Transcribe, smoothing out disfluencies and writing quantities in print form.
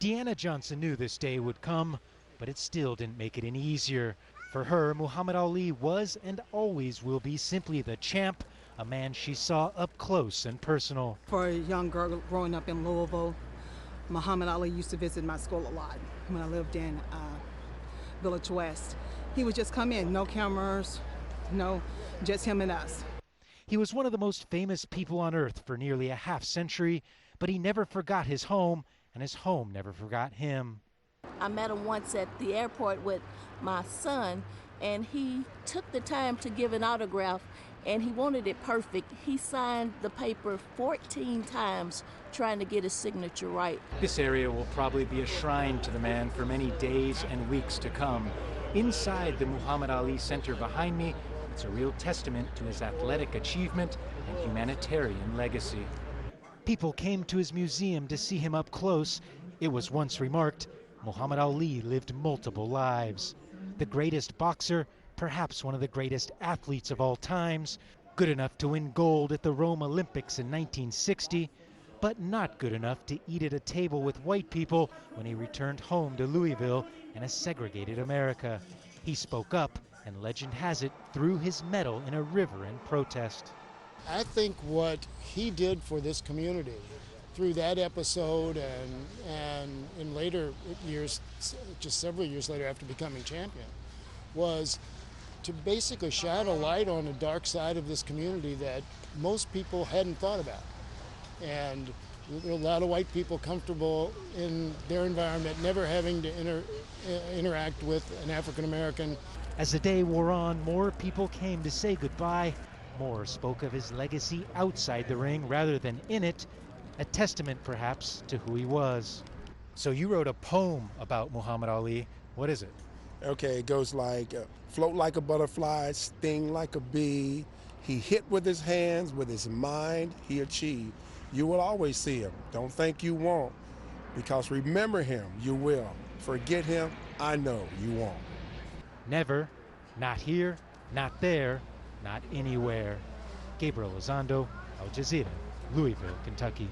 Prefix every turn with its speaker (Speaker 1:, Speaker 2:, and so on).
Speaker 1: DEANA Johnson knew this day would come, but it still didn't make it any easier. For her, Muhammad Ali was and always will be simply the champ, a man she saw up close and personal.
Speaker 2: For a young girl growing up in Louisville, Muhammad Ali used to visit my school a lot when I lived in Village West. He would just come in, no cameras, no, just him and us.
Speaker 1: He was one of the most famous people on earth for nearly a half century, but he never forgot his home, and his home never forgot him.
Speaker 3: I met him once at the airport with my son, and he took the time to give an autograph, and he wanted it perfect. He signed the paper 14 times trying to get his signature right.
Speaker 1: This area will probably be a shrine to the man for many days and weeks to come. Inside the Muhammad Ali Center behind me, it's a real testament to his athletic achievement and humanitarian legacy. People came to his museum to see him up close. It was once remarked, Muhammad Ali lived multiple lives. The greatest boxer, perhaps one of the greatest athletes of all times, good enough to win gold at the Rome Olympics in 1960, but not good enough to eat at a table with white people when he returned home to Louisville in a segregated America. He spoke up, and legend has it, threw his medal in a river in protest.
Speaker 4: I think what he did for this community through that episode and in later years, just several years later after becoming champion, was to basically shine a light on a dark side of this community that most people hadn't thought about. And a lot of white people comfortable in their environment, never having to interact with an African American.
Speaker 1: As the day wore on, more people came to say goodbye. More spoke of his legacy outside the ring rather than in it, a testament perhaps to who he was. So you wrote a poem about Muhammad Ali. What is it?
Speaker 5: Okay, it goes like, float like a butterfly, sting like a bee. He hit with his hands, with his mind he achieved. You will always see him. Don't think you won't, because remember him, you will. Forget him, I know you won't.
Speaker 1: Never, not here, not there, not anywhere. Gabriel Elizondo, Jazeera, Louisville, Kentucky.